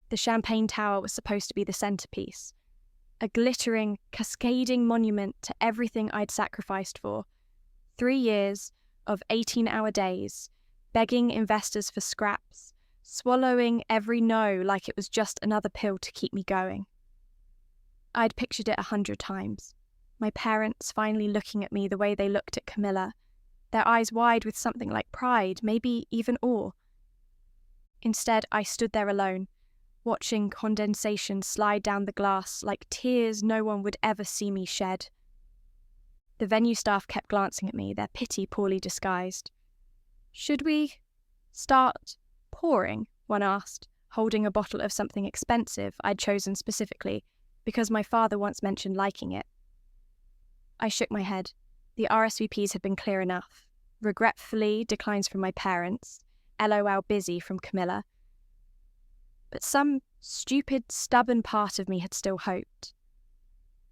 The champagne tower was supposed to be the centerpiece, a glittering, cascading monument to everything I'd sacrificed for. 3 years of 18-hour days, begging investors for scraps, swallowing every no like it was just another pill to keep me going. I'd pictured it 100 times. My parents finally looking at me the way they looked at Camilla, their eyes wide with something like pride, maybe even awe. Instead, I stood there alone, watching condensation slide down the glass like tears no one would ever see me shed. The venue staff kept glancing at me, their pity poorly disguised. "Should we start pouring?" one asked, holding a bottle of something expensive I'd chosen specifically because my father once mentioned liking it. I shook my head. The RSVPs had been clear enough. Regretfully, declines from my parents. LOL busy from Camilla. But some stupid, stubborn part of me had still hoped.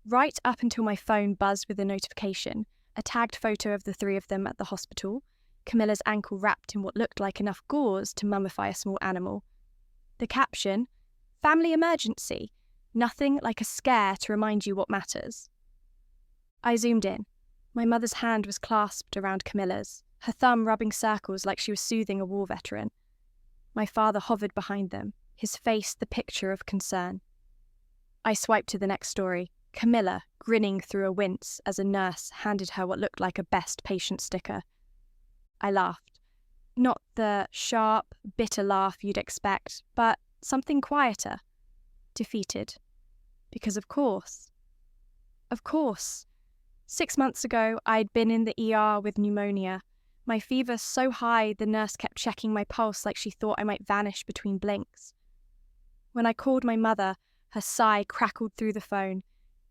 Right up until my phone buzzed with a notification, a tagged photo of the 3 of them at the hospital, Camilla's ankle wrapped in what looked like enough gauze to mummify a small animal. The caption, "Family emergency, nothing like a scare to remind you what matters." I zoomed in. My mother's hand was clasped around Camilla's, her thumb rubbing circles like she was soothing a war veteran. My father hovered behind them, his face the picture of concern. I swiped to the next story, Camilla grinning through a wince as a nurse handed her what looked like a best patient sticker. I laughed. Not the sharp, bitter laugh you'd expect, but something quieter. Defeated. Because of course. 6 months ago, I'd been in the ER with pneumonia. My fever so high the nurse kept checking my pulse like she thought I might vanish between blinks. When I called my mother, her sigh crackled through the phone.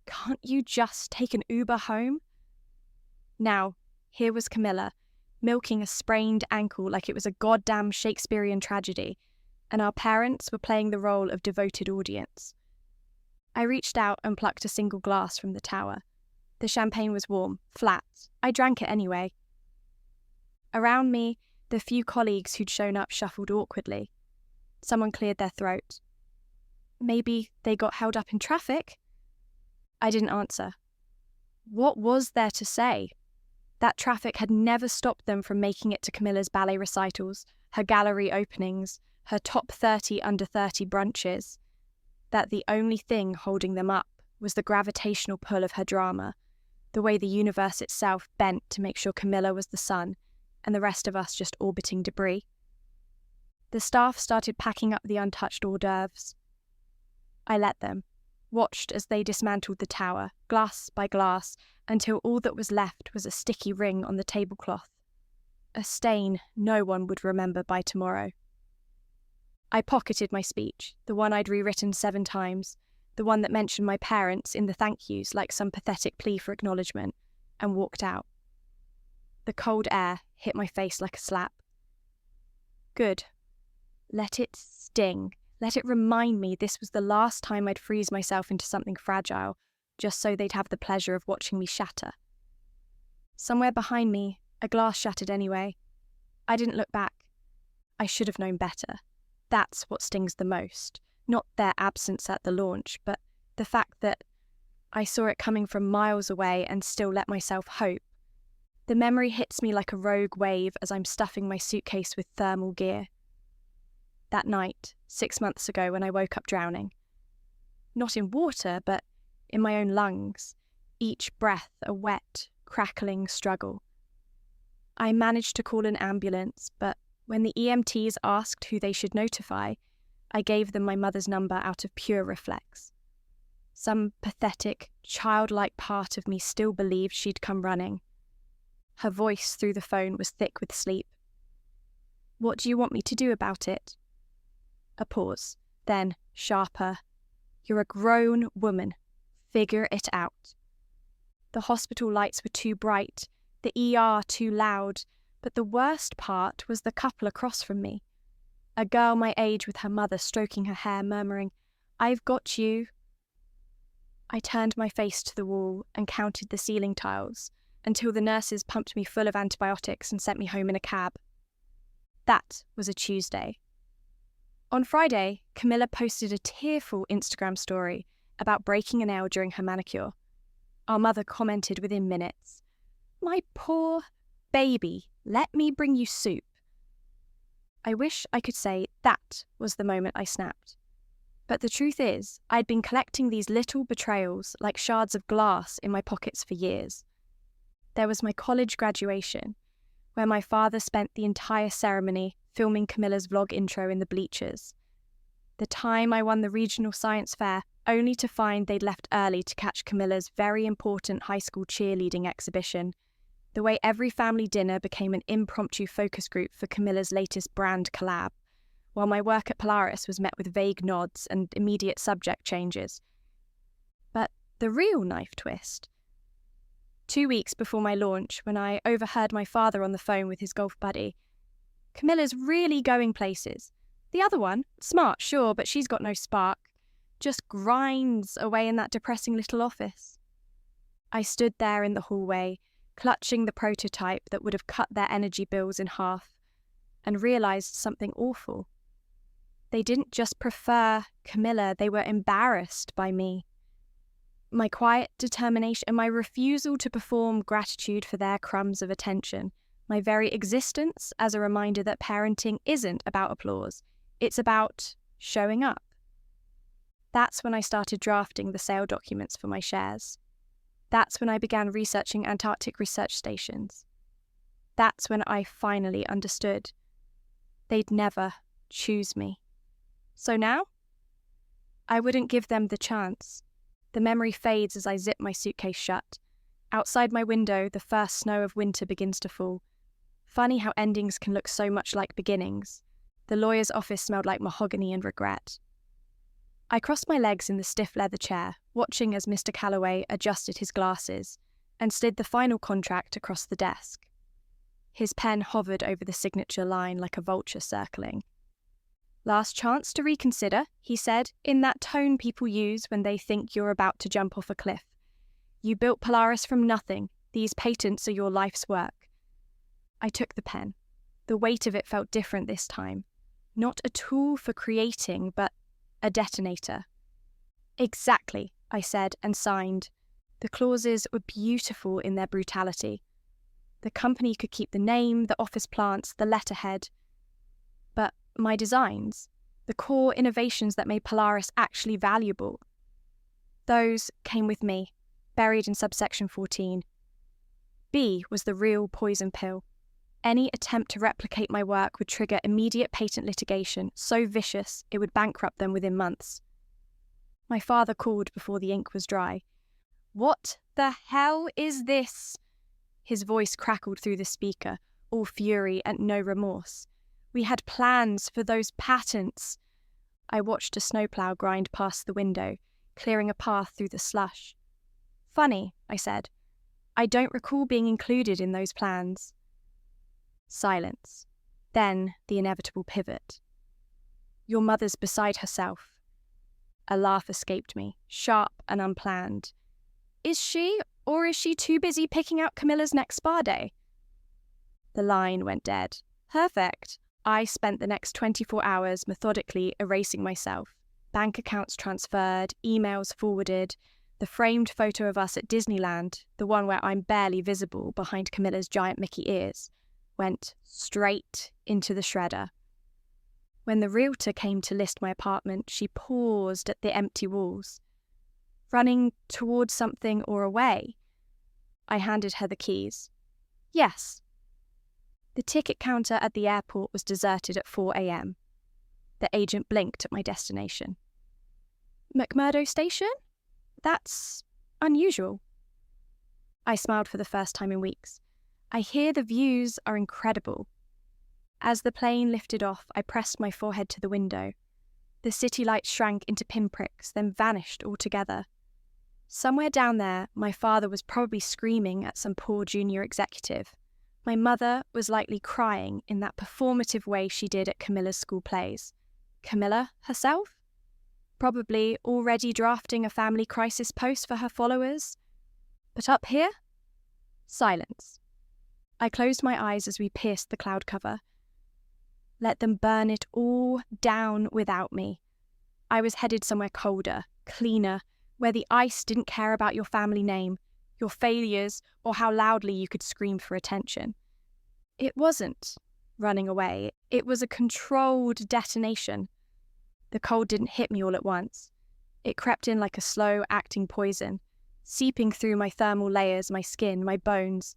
"Can't you just take an Uber home?" Now, here was Camilla, milking a sprained ankle like it was a goddamn Shakespearean tragedy, and our parents were playing the role of devoted audience. I reached out and plucked a single glass from the tower. The champagne was warm, flat. I drank it anyway. Around me, the few colleagues who'd shown up shuffled awkwardly. Someone cleared their throat. Maybe they got held up in traffic? I didn't answer. What was there to say? That traffic had never stopped them from making it to Camilla's ballet recitals, her gallery openings, her top 30 under 30 brunches. That the only thing holding them up was the gravitational pull of her drama, the way the universe itself bent to make sure Camilla was the sun, and the rest of us just orbiting debris. The staff started packing up the untouched hors d'oeuvres. I let them, watched as they dismantled the tower, glass by glass, until all that was left was a sticky ring on the tablecloth. A stain no one would remember by tomorrow. I pocketed my speech, the one I'd rewritten 7 times, the one that mentioned my parents in the thank yous like some pathetic plea for acknowledgement, and walked out. The cold air hit my face like a slap. Good. Let it sting. Let it remind me this was the last time I'd freeze myself into something fragile, just so they'd have the pleasure of watching me shatter. Somewhere behind me, a glass shattered anyway. I didn't look back. I should have known better. That's what stings the most. Not their absence at the launch, but the fact that I saw it coming from miles away and still let myself hope. The memory hits me like a rogue wave as I'm stuffing my suitcase with thermal gear. That night, 6 months ago when I woke up drowning. Not in water, but in my own lungs, each breath a wet, crackling struggle. I managed to call an ambulance, but when the EMTs asked who they should notify, I gave them my mother's number out of pure reflex. Some pathetic, childlike part of me still believed she'd come running. Her voice through the phone was thick with sleep. "What do you want me to do about it?" A pause, then sharper. "You're a grown woman. Figure it out." The hospital lights were too bright, the ER too loud, but the worst part was the couple across from me. A girl my age with her mother stroking her hair, murmuring, "I've got you." I turned my face to the wall and counted the ceiling tiles until the nurses pumped me full of antibiotics and sent me home in a cab. That was a Tuesday. On Friday, Camilla posted a tearful Instagram story about breaking a nail during her manicure. Our mother commented within minutes, "My poor baby, let me bring you soup." I wish I could say that was the moment I snapped. But the truth is, I'd been collecting these little betrayals like shards of glass in my pockets for years. There was my college graduation, where my father spent the entire ceremony filming Camilla's vlog intro in the bleachers. The time I won the regional science fair, only to find they'd left early to catch Camilla's very important high school cheerleading exhibition. The way every family dinner became an impromptu focus group for Camilla's latest brand collab, while my work at Polaris was met with vague nods and immediate subject changes. But the real knife twist. 2 weeks before my launch, when I overheard my father on the phone with his golf buddy, "Camilla's really going places. The other one, smart, sure, but she's got no spark. Just grinds away in that depressing little office." I stood there in the hallway, clutching the prototype that would have cut their energy bills in half, and realised something awful. They didn't just prefer Camilla, they were embarrassed by me. My quiet determination and my refusal to perform gratitude for their crumbs of attention, my very existence as a reminder that parenting isn't about applause, it's about showing up. That's when I started drafting the sale documents for my shares. That's when I began researching Antarctic research stations. That's when I finally understood. They'd never choose me. So now? I wouldn't give them the chance. The memory fades as I zip my suitcase shut. Outside my window, the first snow of winter begins to fall. Funny how endings can look so much like beginnings. The lawyer's office smelled like mahogany and regret. I crossed my legs in the stiff leather chair, watching as Mr. Calloway adjusted his glasses and slid the final contract across the desk. His pen hovered over the signature line like a vulture circling. "Last chance to reconsider," he said, in that tone people use when they think you're about to jump off a cliff. "You built Polaris from nothing. These patents are your life's work." I took the pen. The weight of it felt different this time. Not a tool for creating, but a detonator. "Exactly," I said and signed. The clauses were beautiful in their brutality. The company could keep the name, the office plants, the letterhead. But my designs, the core innovations that made Polaris actually valuable, those came with me, buried in subsection 14. B was the real poison pill. Any attempt to replicate my work would trigger immediate patent litigation, so vicious it would bankrupt them within months. My father called before the ink was dry. "What the hell is this?" His voice crackled through the speaker, all fury and no remorse. "We had plans for those patents." I watched a snowplow grind past the window, clearing a path through the slush. "Funny," I said. "I don't recall being included in those plans." Silence. Then the inevitable pivot. "Your mother's beside herself." A laugh escaped me, sharp and unplanned. "Is she, or is she too busy picking out Camilla's next spa day?" The line went dead. Perfect. I spent the next 24 hours methodically erasing myself. Bank accounts transferred, emails forwarded, the framed photo of us at Disneyland, the one where I'm barely visible behind Camilla's giant Mickey ears, went straight into the shredder. When the realtor came to list my apartment, she paused at the empty walls. Running towards something or away, I handed her the keys. "Yes." The ticket counter at the airport was deserted at 4 a.m. The agent blinked at my destination. "McMurdo Station? That's unusual." I smiled for the first time in weeks. "I hear the views are incredible." As the plane lifted off, I pressed my forehead to the window. The city lights shrank into pinpricks, then vanished altogether. Somewhere down there, my father was probably screaming at some poor junior executive. My mother was likely crying in that performative way she did at Camilla's school plays. Camilla herself? Probably already drafting a family crisis post for her followers. But up here? Silence. I closed my eyes as we pierced the cloud cover. Let them burn it all down without me. I was headed somewhere colder, cleaner, where the ice didn't care about your family name, your failures, or how loudly you could scream for attention. It wasn't running away. It was a controlled detonation. The cold didn't hit me all at once. It crept in like a slow-acting poison, seeping through my thermal layers, my skin, my bones,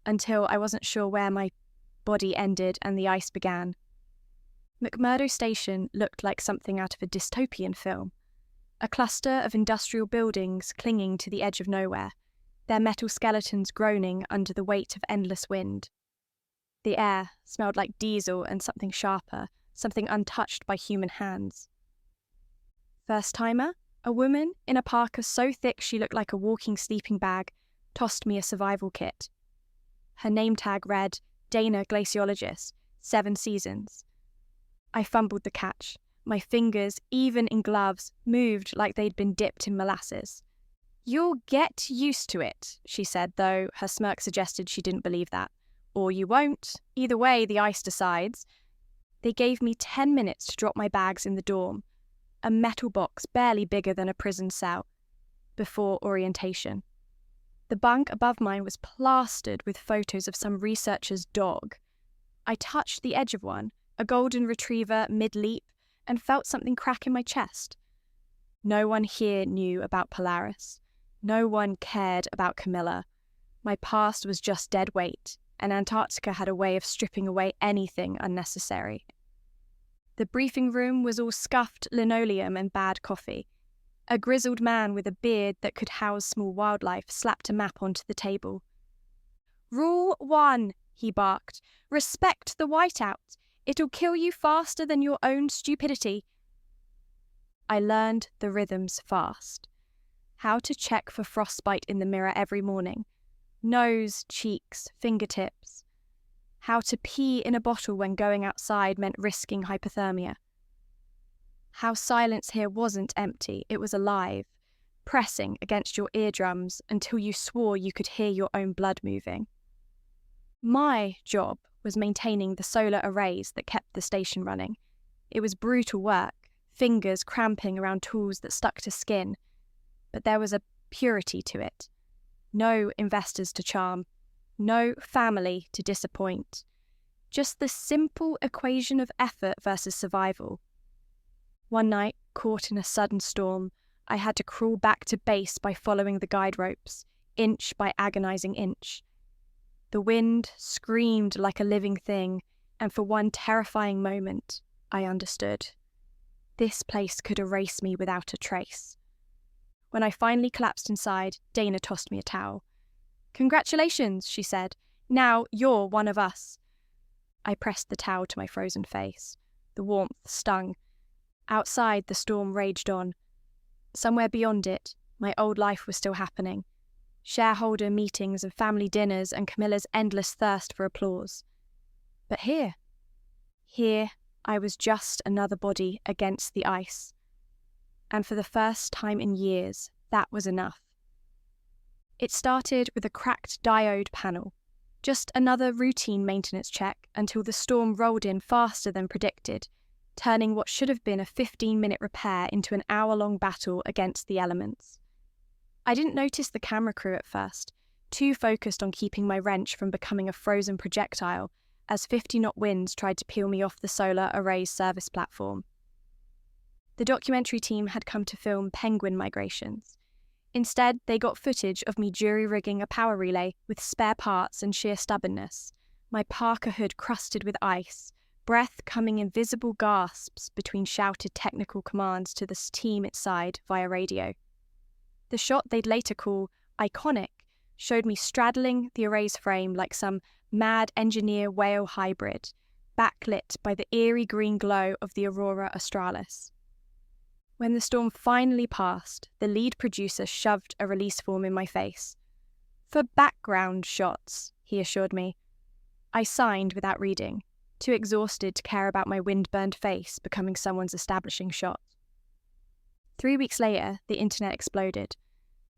until I wasn't sure where my body ended and the ice began. McMurdo Station looked like something out of a dystopian film. A cluster of industrial buildings clinging to the edge of nowhere, their metal skeletons groaning under the weight of endless wind. The air smelled like diesel and something sharper, something untouched by human hands. First-timer, a woman in a parka so thick she looked like a walking sleeping bag, tossed me a survival kit. Her name tag read, Dana Glaciologist, 7 seasons. I fumbled the catch. My fingers, even in gloves, moved like they'd been dipped in molasses. "You'll get used to it," she said, though her smirk suggested she didn't believe that. "Or you won't. Either way, the ice decides." They gave me 10 minutes to drop my bags in the dorm, a metal box barely bigger than a prison cell, before orientation. The bunk above mine was plastered with photos of some researcher's dog. I touched the edge of one, a golden retriever mid-leap, and felt something crack in my chest. No one here knew about Polaris. No one cared about Camilla. My past was just dead weight, and Antarctica had a way of stripping away anything unnecessary. The briefing room was all scuffed linoleum and bad coffee. A grizzled man with a beard that could house small wildlife slapped a map onto the table. "Rule 1, he barked. "Respect the whiteout. It'll kill you faster than your own stupidity." I learned the rhythms fast. How to check for frostbite in the mirror every morning. Nose, cheeks, fingertips. How to pee in a bottle when going outside meant risking hypothermia. How silence here wasn't empty, it was alive, pressing against your eardrums until you swore you could hear your own blood moving. My job was maintaining the solar arrays that kept the station running. It was brutal work, fingers cramping around tools that stuck to skin, but there was a purity to it. No investors to charm, no family to disappoint. Just the simple equation of effort versus survival. One night, caught in a sudden storm, I had to crawl back to base by following the guide ropes, inch by agonizing inch. The wind screamed like a living thing, and for one terrifying moment, I understood. This place could erase me without a trace. When I finally collapsed inside, Dana tossed me a towel. "Congratulations," she said. "Now you're one of us." I pressed the towel to my frozen face. The warmth stung. Outside, the storm raged on. Somewhere beyond it, my old life was still happening. Shareholder meetings and family dinners and Camilla's endless thirst for applause. But here I was just another body against the ice. And for the first time in years, that was enough. It started with a cracked diode panel, just another routine maintenance check until the storm rolled in faster than predicted, turning what should have been a 15-minute repair into an hour-long battle against the elements. I didn't notice the camera crew at first, too focused on keeping my wrench from becoming a frozen projectile as 50-knot winds tried to peel me off the solar array's service platform. The documentary team had come to film penguin migrations. Instead, they got footage of me jury-rigging a power relay with spare parts and sheer stubbornness, my parka hood crusted with ice, breath coming in visible gasps between shouted technical commands to the team inside via radio. The shot they'd later call iconic showed me straddling the array's frame like some mad engineer whale hybrid, backlit by the eerie green glow of the aurora australis. When the storm finally passed, the lead producer shoved a release form in my face. "For background shots," he assured me. I signed without reading, too exhausted to care about my wind-burned face becoming someone's establishing shot. 3 weeks later, the internet exploded.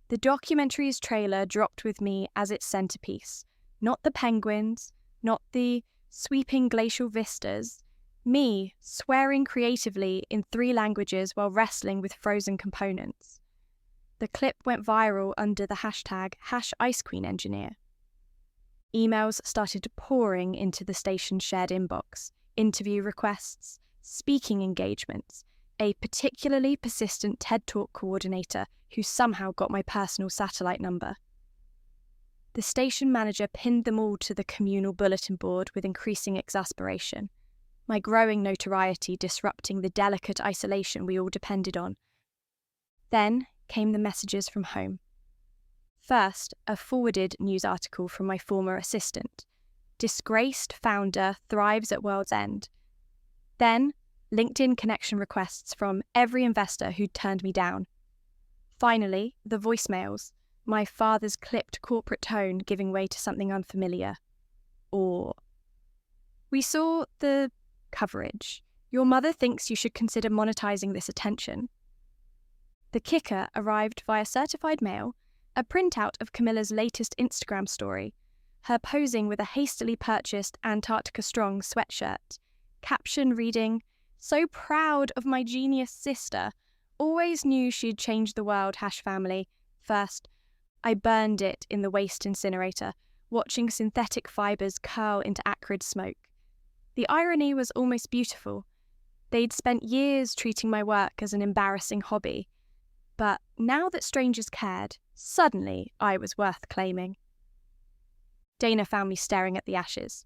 The documentary's trailer dropped with me as its centerpiece. Not the penguins, not the sweeping glacial vistas, Me, swearing creatively in 3 languages while wrestling with frozen components. The clip went viral under the hashtag #IceQueenEngineer. Emails started pouring into the station's shared inbox, interview requests, speaking engagements, a particularly persistent TED Talk coordinator who somehow got my personal satellite number. The station manager pinned them all to the communal bulletin board with increasing exasperation, my growing notoriety disrupting the delicate isolation we all depended on. Then came the messages from home. First, a forwarded news article from my former assistant. Disgraced founder thrives at world's end. Then, LinkedIn connection requests from every investor who'd turned me down. Finally, the voicemails, my father's clipped corporate tone giving way to something unfamiliar. Or, we saw the coverage. Your mother thinks you should consider monetizing this attention. The kicker arrived via certified mail, a printout of Camilla's latest Instagram story, her posing with a hastily purchased Antarctica Strong sweatshirt, caption reading, "So proud of my genius sister, always knew she'd change the world, #family. First, I burned it in the waste incinerator, watching synthetic fibres curl into acrid smoke. The irony was almost beautiful. They'd spent years treating my work as an embarrassing hobby. But now that strangers cared, suddenly I was worth claiming." Dana found me staring at the ashes.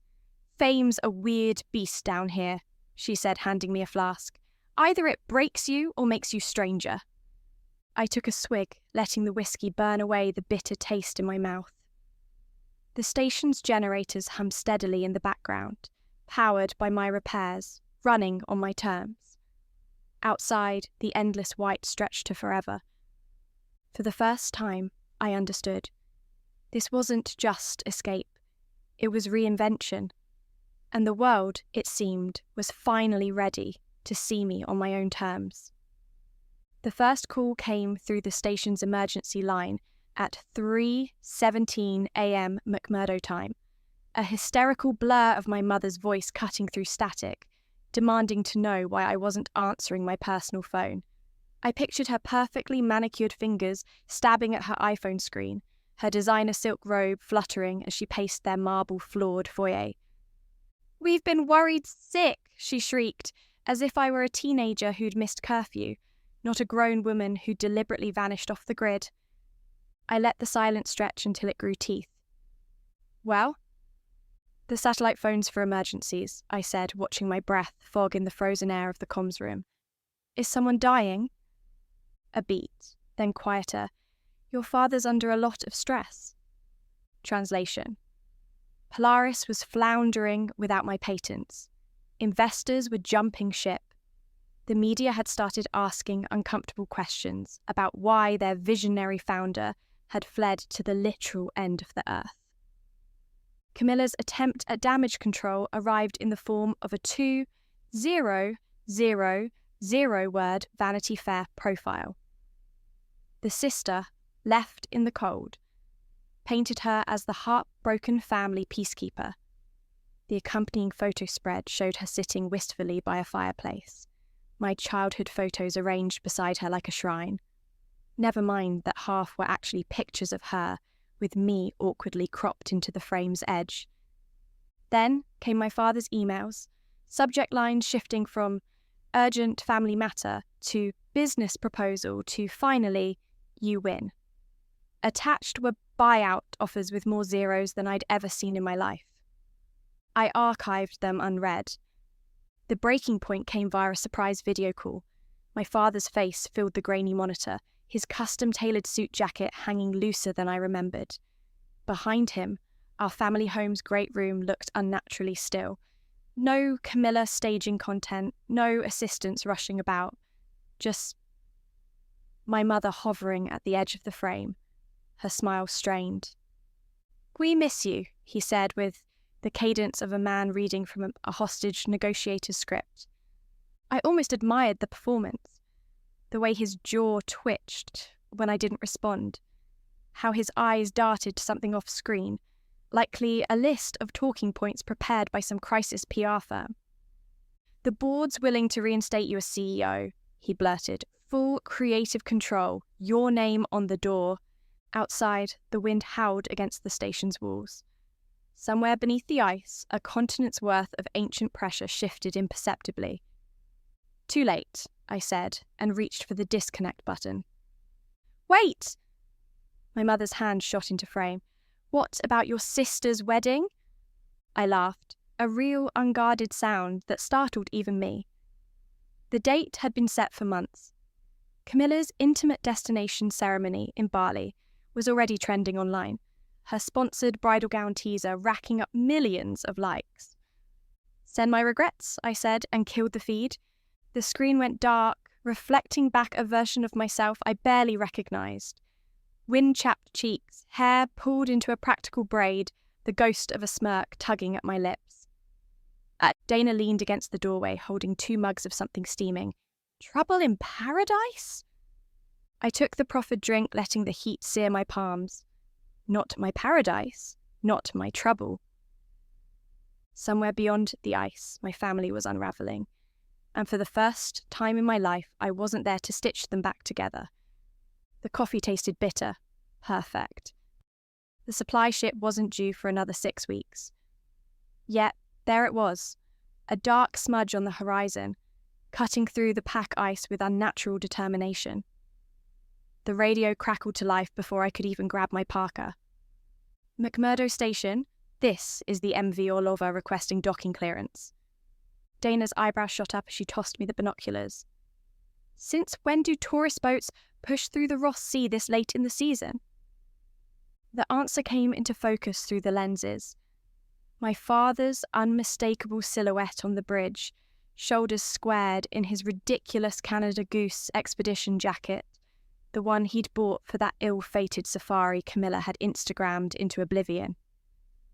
"Fame's a weird beast down here," she said, handing me a flask. "Either it breaks you or makes you stranger." I took a swig, letting the whiskey burn away the bitter taste in my mouth. The station's generators hummed steadily in the background, powered by my repairs, running on my terms. Outside, the endless white stretched to forever. For the first time, I understood. This wasn't just escape. It was reinvention. And the world, it seemed, was finally ready to see me on my own terms. The first call came through the station's emergency line at 3:17 a.m. McMurdo time, a hysterical blur of my mother's voice cutting through static, demanding to know why I wasn't answering my personal phone. I pictured her perfectly manicured fingers stabbing at her iPhone screen, her designer silk robe fluttering as she paced their marble-floored foyer. "We've been worried sick," she shrieked, as if I were a teenager who'd missed curfew, not a grown woman who'd deliberately vanished off the grid. I let the silence stretch until it grew teeth. "Well?" "The satellite phone's for emergencies," I said, watching my breath fog in the frozen air of the comms room. "Is someone dying?" A beat, then quieter. "Your father's under a lot of stress." Translation. Polaris was floundering without my patents. Investors were jumping ship. The media had started asking uncomfortable questions about why their visionary founder had fled to the literal end of the earth. Camilla's attempt at damage control arrived in the form of a 2,0,0,0-word Vanity Fair profile. The sister, left in the cold, painted her as the heartbroken family peacekeeper. The accompanying photo spread showed her sitting wistfully by a fireplace, my childhood photos arranged beside her like a shrine. Never mind that half were actually pictures of her, with me awkwardly cropped into the frame's edge. Then came my father's emails, subject lines shifting from urgent family matter to business proposal to finally, you win. Attached were buyout offers with more zeros than I'd ever seen in my life. I archived them unread. The breaking point came via a surprise video call. My father's face filled the grainy monitor, his custom-tailored suit jacket hanging looser than I remembered. Behind him, our family home's great room looked unnaturally still. No Camilla staging content, no assistants rushing about. Just my mother hovering at the edge of the frame, her smile strained. "We miss you," he said with the cadence of a man reading from a hostage negotiator's script. I almost admired the performance, the way his jaw twitched when I didn't respond, how his eyes darted to something off screen, likely a list of talking points prepared by some crisis PR firm. "The board's willing to reinstate you as CEO," he blurted. "Full creative control, your name on the door." Outside, the wind howled against the station's walls. Somewhere beneath the ice, a continent's worth of ancient pressure shifted imperceptibly. "Too late," I said, and reached for the disconnect button. "Wait!" My mother's hand shot into frame. "What about your sister's wedding?" I laughed, a real unguarded sound that startled even me. The date had been set for months. Camilla's intimate destination ceremony in Bali was already trending online, her sponsored bridal gown teaser racking up millions of likes. "Send my regrets," I said, and killed the feed. The screen went dark, reflecting back a version of myself I barely recognised. Wind-chapped cheeks, hair pulled into a practical braid, the ghost of a smirk tugging at my lips. Dana leaned against the doorway, holding 2 mugs of something steaming. Trouble in paradise? I took the proffered drink, letting the heat sear my palms. Not my paradise, not my trouble. Somewhere beyond the ice, my family was unravelling, and for the first time in my life, I wasn't there to stitch them back together. The coffee tasted bitter. Perfect. The supply ship wasn't due for another 6 weeks. Yet, there it was, a dark smudge on the horizon, cutting through the pack ice with unnatural determination. The radio crackled to life before I could even grab my parka. "McMurdo Station, this is the MV Orlova requesting docking clearance." Dana's eyebrows shot up as she tossed me the binoculars. "Since when do tourist boats push through the Ross Sea this late in the season?" The answer came into focus through the lenses. My father's unmistakable silhouette on the bridge, shoulders squared in his ridiculous Canada Goose expedition jacket, the one he'd bought for that ill-fated safari Camilla had Instagrammed into oblivion.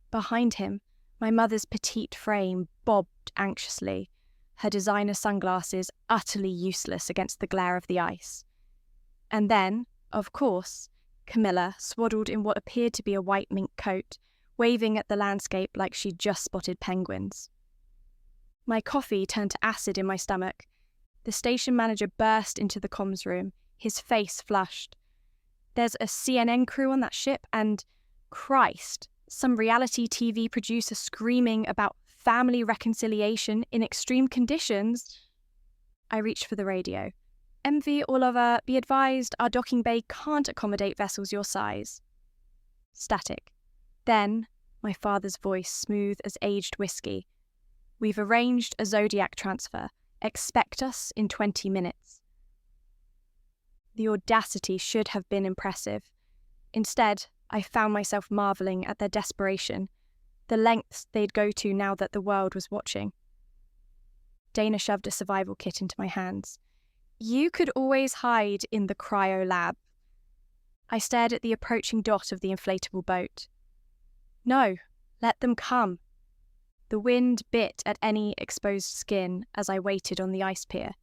Behind him, my mother's petite frame bobbed anxiously, her designer sunglasses utterly useless against the glare of the ice. And then, of course, Camilla, swaddled in what appeared to be a white mink coat, waving at the landscape like she'd just spotted penguins. My coffee turned to acid in my stomach. The station manager burst into the comms room, his face flushed. "There's a CNN crew on that ship and, Christ, some reality TV producer screaming about family reconciliation in extreme conditions." I reached for the radio. "MV Orlova, be advised our docking bay can't accommodate vessels your size." Static. Then, my father's voice smooth as aged whiskey. "We've arranged a Zodiac transfer. Expect us in 20 minutes. The audacity should have been impressive. Instead, I found myself marvelling at their desperation, the lengths they'd go to now that the world was watching. Dana shoved a survival kit into my hands. "You could always hide in the cryo lab." I stared at the approaching dot of the inflatable boat. "No, let them come." The wind bit at any exposed skin as I waited on the ice pier.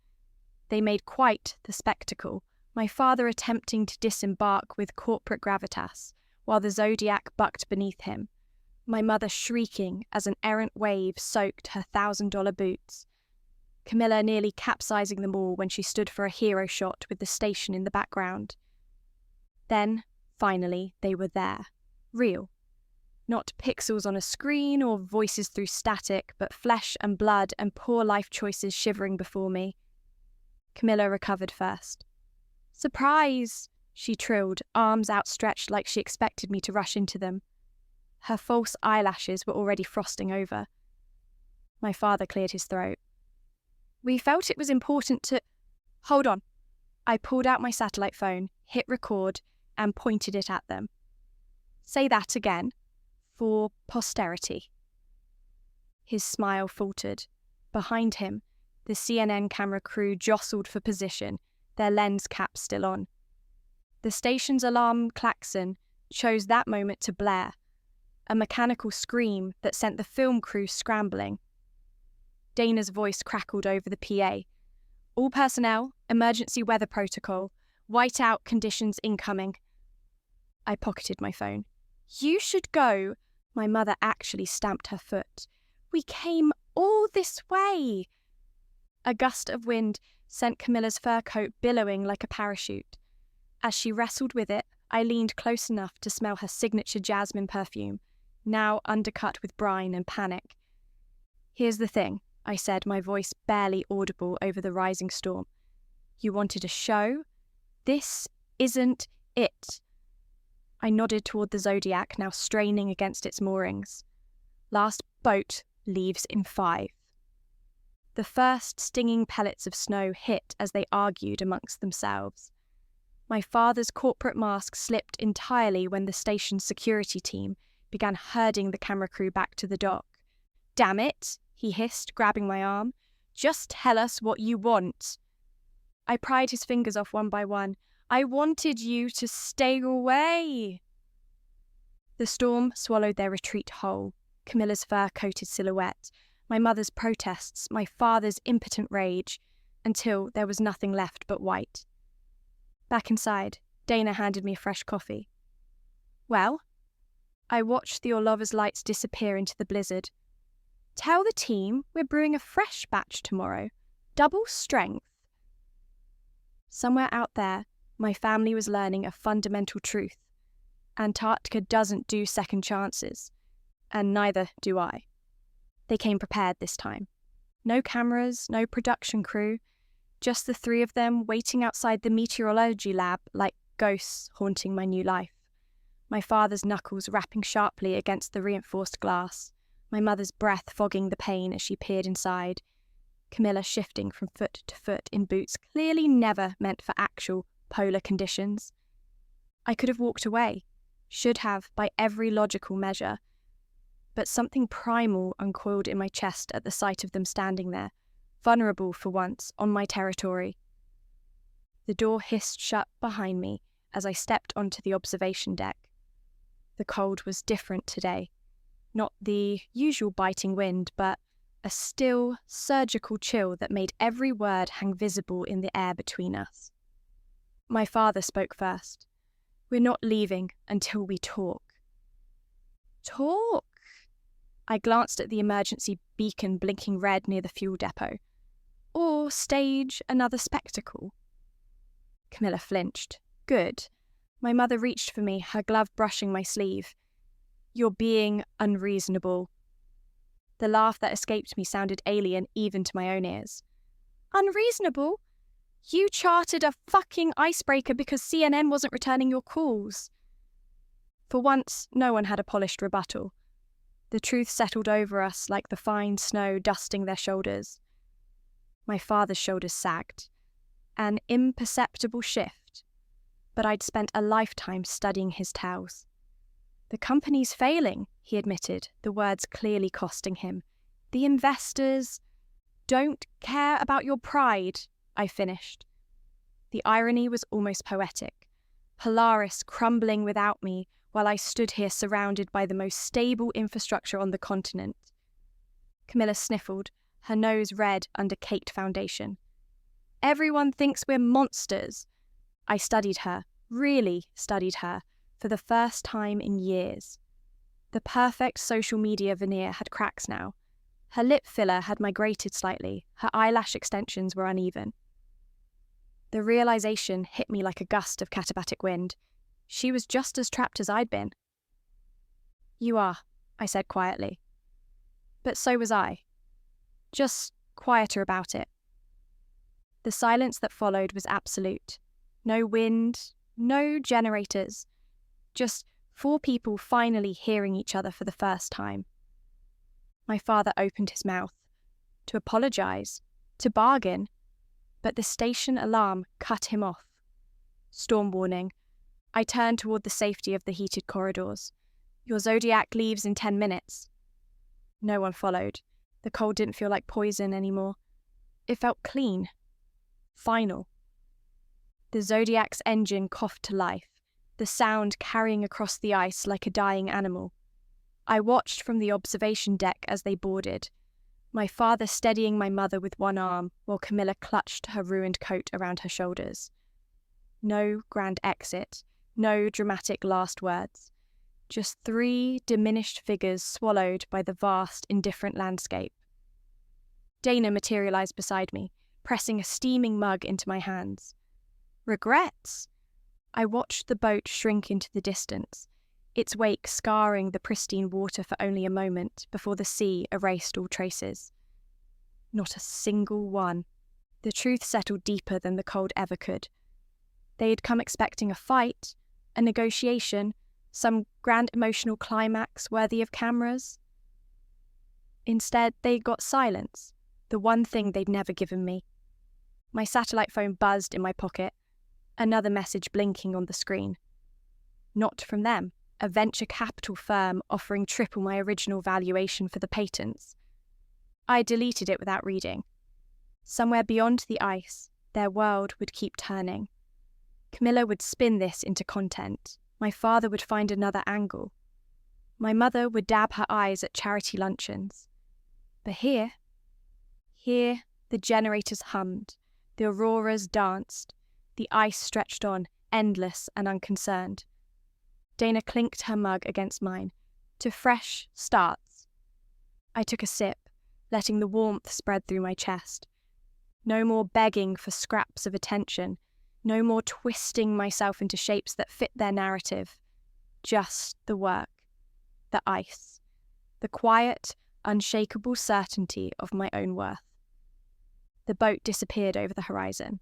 They made quite the spectacle, my father attempting to disembark with corporate gravitas, while the Zodiac bucked beneath him, my mother shrieking as an errant wave soaked her $1,000 boots, Camilla nearly capsizing them all when she stood for a hero shot with the station in the background. Then, finally, they were there. Real. Not pixels on a screen or voices through static, but flesh and blood and poor life choices shivering before me. Camilla recovered first. "Surprise!" she trilled, arms outstretched like she expected me to rush into them. Her false eyelashes were already frosting over. My father cleared his throat. "We felt it was important to—" "Hold on." I pulled out my satellite phone, hit record, and pointed it at them. "Say that again. For posterity." His smile faltered. Behind him, the CNN camera crew jostled for position, their lens caps still on. The station's alarm klaxon chose that moment to blare, a mechanical scream that sent the film crew scrambling. Dana's voice crackled over the PA. "All personnel, emergency weather protocol, whiteout conditions incoming." I pocketed my phone. "You should go." My mother actually stamped her foot. "We came all this way." A gust of wind sent Camilla's fur coat billowing like a parachute. As she wrestled with it, I leaned close enough to smell her signature jasmine perfume, now undercut with brine and panic. "Here's the thing," I said, my voice barely audible over the rising storm. "You wanted a show? This isn't it." I nodded toward the Zodiac, now straining against its moorings. "Last boat leaves in 5. The first stinging pellets of snow hit as they argued amongst themselves. My father's corporate mask slipped entirely when the station's security team began herding the camera crew back to the dock. "Damn it," he hissed, grabbing my arm. "Just tell us what you want." I pried his fingers off one by one. "I wanted you to stay away." The storm swallowed their retreat whole. Camilla's fur-coated silhouette, my mother's protests, my father's impotent rage, until there was nothing left but white. Back inside, Dana handed me a fresh coffee. "Well?" I watched the Orlova's lights disappear into the blizzard. "Tell the team we're brewing a fresh batch tomorrow. Double strength." Somewhere out there, my family was learning a fundamental truth. Antarctica doesn't do second chances, and neither do I. They came prepared this time. No cameras, no production crew, just the 3 of them waiting outside the meteorology lab like ghosts haunting my new life. My father's knuckles rapping sharply against the reinforced glass, my mother's breath fogging the pain as she peered inside, Camilla shifting from foot to foot in boots clearly never meant for actual polar conditions. I could have walked away, should have by every logical measure, but something primal uncoiled in my chest at the sight of them standing there, vulnerable for once, on my territory. The door hissed shut behind me as I stepped onto the observation deck. The cold was different today. Not the usual biting wind, but a still, surgical chill that made every word hang visible in the air between us. My father spoke first. "We're not leaving until we talk." "Talk?" I glanced at the emergency beacon blinking red near the fuel depot. "Or stage another spectacle?" Camilla flinched. "Good." My mother reached for me, her glove brushing my sleeve. "You're being unreasonable." The laugh that escaped me sounded alien even to my own ears. "Unreasonable? You chartered a fucking icebreaker because CNN wasn't returning your calls." For once, no one had a polished rebuttal. The truth settled over us like the fine snow dusting their shoulders. My father's shoulders sagged. An imperceptible shift. But I'd spent a lifetime studying his tales. "The company's failing," he admitted, the words clearly costing him. "The investors don't care about your pride," I finished. The irony was almost poetic. Polaris crumbling without me, while I stood here surrounded by the most stable infrastructure on the continent. Camilla sniffled, her nose red under caked foundation. "Everyone thinks we're monsters." I studied her, really studied her, for the first time in years. The perfect social media veneer had cracks now. Her lip filler had migrated slightly, her eyelash extensions were uneven. The realization hit me like a gust of katabatic wind. She was just as trapped as I'd been. "You are," I said quietly. But so was I. Just quieter about it. The silence that followed was absolute. No wind, no generators. Just 4 people finally hearing each other for the first time. My father opened his mouth. To apologize, to bargain. But the station alarm cut him off. Storm warning. I turned toward the safety of the heated corridors. "Your Zodiac leaves in 10 minutes. No one followed. The cold didn't feel like poison anymore. It felt clean. Final. The Zodiac's engine coughed to life, the sound carrying across the ice like a dying animal. I watched from the observation deck as they boarded, my father steadying my mother with one arm while Camilla clutched her ruined coat around her shoulders. No grand exit, no dramatic last words. Just 3 diminished figures swallowed by the vast, indifferent landscape. Dana materialized beside me, pressing a steaming mug into my hands. Regrets? I watched the boat shrink into the distance, its wake scarring the pristine water for only a moment before the sea erased all traces. Not a single one. The truth settled deeper than the cold ever could. They had come expecting a fight, a negotiation, some grand emotional climax worthy of cameras. Instead, they got silence, the one thing they'd never given me. My satellite phone buzzed in my pocket, another message blinking on the screen. Not from them, a venture capital firm offering triple my original valuation for the patents. I deleted it without reading. Somewhere beyond the ice, their world would keep turning. Camilla would spin this into content. My father would find another angle. My mother would dab her eyes at charity luncheons. But here, the generators hummed, the auroras danced, the ice stretched on, endless and unconcerned. Dana clinked her mug against mine. To fresh starts. I took a sip, letting the warmth spread through my chest. No more begging for scraps of attention, no more twisting myself into shapes that fit their narrative. Just the work, the ice, the quiet, unshakable certainty of my own worth. The boat disappeared over the horizon.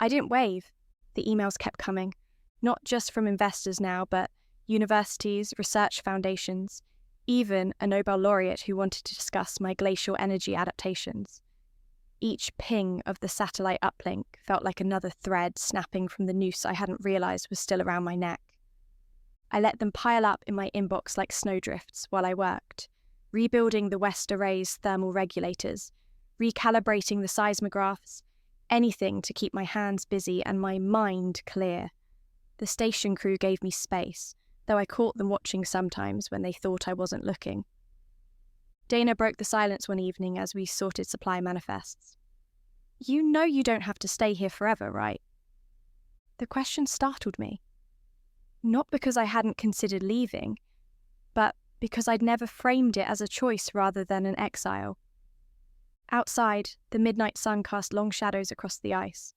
I didn't wave. The emails kept coming, not just from investors now, but universities, research foundations, even a Nobel laureate who wanted to discuss my glacial energy adaptations. Each ping of the satellite uplink felt like another thread snapping from the noose I hadn't realised was still around my neck. I let them pile up in my inbox like snowdrifts while I worked, rebuilding the West Array's thermal regulators, recalibrating the seismographs, anything to keep my hands busy and my mind clear. The station crew gave me space, though I caught them watching sometimes when they thought I wasn't looking. Dana broke the silence one evening as we sorted supply manifests. You know you don't have to stay here forever, right? The question startled me. Not because I hadn't considered leaving, but because I'd never framed it as a choice rather than an exile. Outside, the midnight sun cast long shadows across the ice.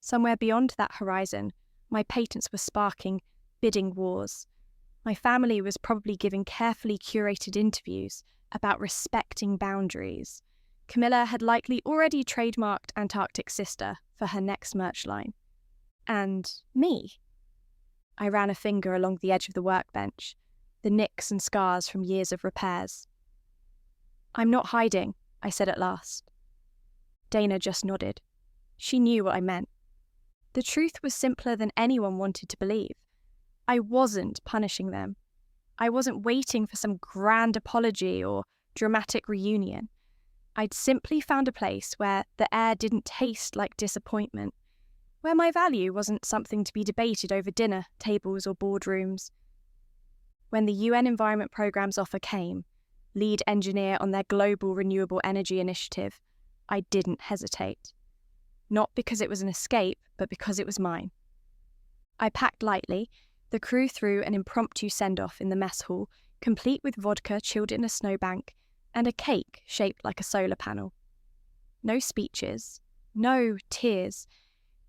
Somewhere beyond that horizon, my patents were sparking bidding wars. My family was probably giving carefully curated interviews about respecting boundaries. Camilla had likely already trademarked Antarctic Sister for her next merch line. And me. I ran a finger along the edge of the workbench, the nicks and scars from years of repairs. I'm not hiding, I said at last. Dana just nodded. She knew what I meant. The truth was simpler than anyone wanted to believe. I wasn't punishing them. I wasn't waiting for some grand apology or dramatic reunion. I'd simply found a place where the air didn't taste like disappointment, where my value wasn't something to be debated over dinner tables or boardrooms. When the UN Environment Programme's offer came, lead engineer on their global renewable energy initiative, I didn't hesitate. Not because it was an escape, but because it was mine. I packed lightly. The crew threw an impromptu send-off in the mess hall, complete with vodka chilled in a snowbank and a cake shaped like a solar panel. No speeches, no tears,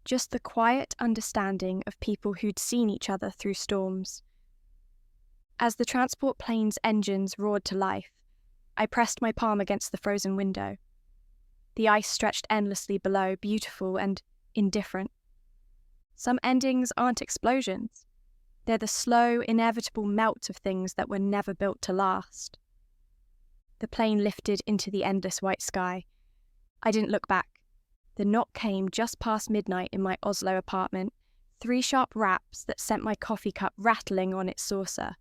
just the quiet understanding of people who'd seen each other through storms. As the transport plane's engines roared to life, I pressed my palm against the frozen window. The ice stretched endlessly below, beautiful and indifferent. Some endings aren't explosions. They're the slow, inevitable melt of things that were never built to last. The plane lifted into the endless white sky. I didn't look back. The knock came just past midnight in my Oslo apartment, 3 sharp raps that sent my coffee cup rattling on its saucer.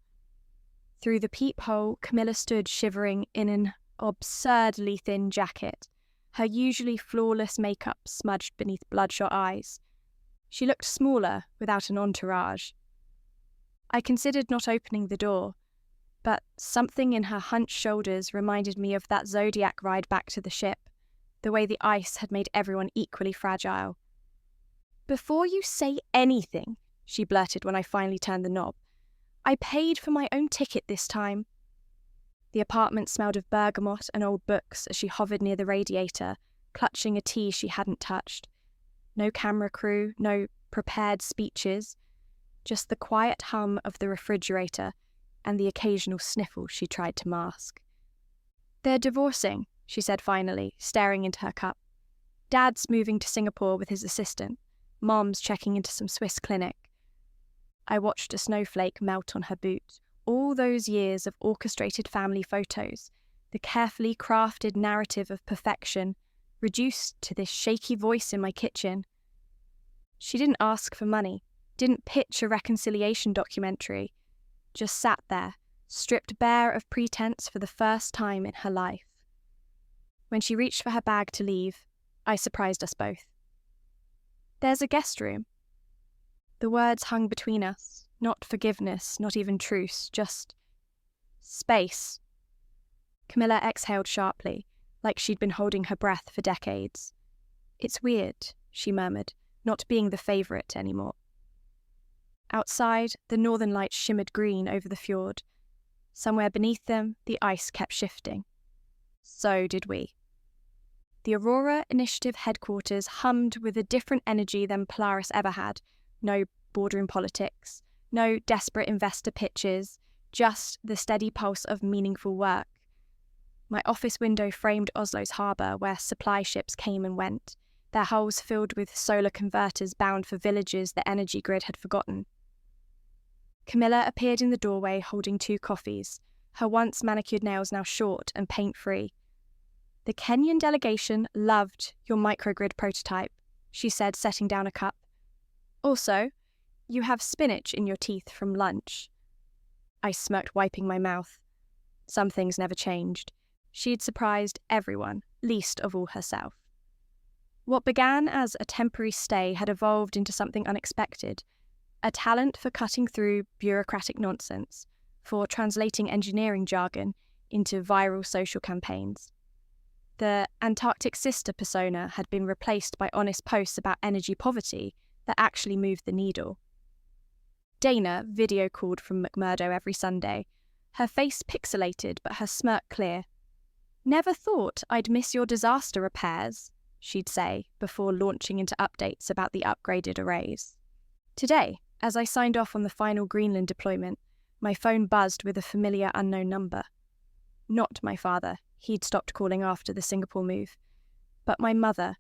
Through the peephole, Camilla stood shivering in an absurdly thin jacket, her usually flawless makeup smudged beneath bloodshot eyes. She looked smaller without an entourage. I considered not opening the door, but something in her hunched shoulders reminded me of that Zodiac ride back to the ship, the way the ice had made everyone equally fragile. "Before you say anything," she blurted when I finally turned the knob, "I paid for my own ticket this time." The apartment smelled of bergamot and old books as she hovered near the radiator, clutching a tea she hadn't touched. No camera crew, no prepared speeches, just the quiet hum of the refrigerator and the occasional sniffle she tried to mask. "They're divorcing," she said finally, staring into her cup. "Dad's moving to Singapore with his assistant. Mom's checking into some Swiss clinic." I watched a snowflake melt on her boot. All those years of orchestrated family photos, the carefully crafted narrative of perfection, reduced to this shaky voice in my kitchen. She didn't ask for money, didn't pitch a reconciliation documentary, just sat there, stripped bare of pretense for the first time in her life. When she reached for her bag to leave, I surprised us both. "There's a guest room." The words hung between us, not forgiveness, not even truce, just space. Camilla exhaled sharply, like she'd been holding her breath for decades. "It's weird," she murmured, not being the favourite anymore. Outside, the northern lights shimmered green over the fjord. Somewhere beneath them, the ice kept shifting. So did we. The Aurora Initiative headquarters hummed with a different energy than Polaris ever had. No boardroom politics, no desperate investor pitches, just the steady pulse of meaningful work. My office window framed Oslo's harbour, where supply ships came and went, their hulls filled with solar converters bound for villages the energy grid had forgotten. Camilla appeared in the doorway holding 2 coffees, her once manicured nails now short and paint-free. "The Kenyan delegation loved your microgrid prototype," she said, setting down a cup. "Also, you have spinach in your teeth from lunch." I smirked, wiping my mouth. Some things never changed. She'd surprised everyone, least of all herself. What began as a temporary stay had evolved into something unexpected, a talent for cutting through bureaucratic nonsense, for translating engineering jargon into viral social campaigns. The Antarctic sister persona had been replaced by honest posts about energy poverty that actually moved the needle. Dana video called from McMurdo every Sunday, her face pixelated but her smirk clear. "Never thought I'd miss your disaster repairs," she'd say, before launching into updates about the upgraded arrays. Today, as I signed off on the final Greenland deployment, my phone buzzed with a familiar unknown number. Not my father, he'd stopped calling after the Singapore move, but my mother,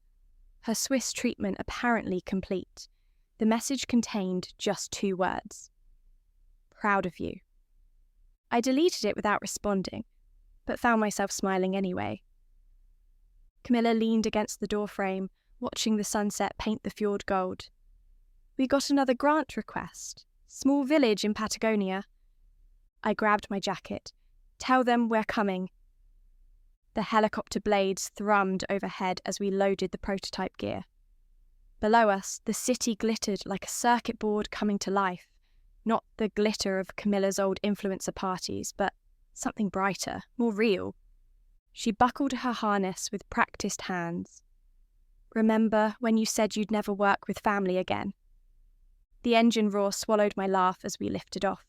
her Swiss treatment apparently complete. The message contained just 2 words. "Proud of you." I deleted it without responding, but found myself smiling anyway. Camilla leaned against the doorframe, watching the sunset paint the fjord gold. "We got another grant request. Small village in Patagonia." I grabbed my jacket. "Tell them we're coming." The helicopter blades thrummed overhead as we loaded the prototype gear. Below us, the city glittered like a circuit board coming to life. Not the glitter of Camilla's old influencer parties, but something brighter, more real. She buckled her harness with practiced hands. "Remember when you said you'd never work with family again?" The engine roar swallowed my laugh as we lifted off.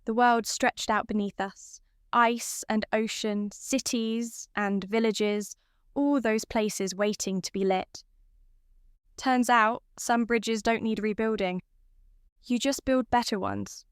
The world stretched out beneath us. Ice and ocean, cities and villages, all those places waiting to be lit. Turns out, some bridges don't need rebuilding. You just build better ones,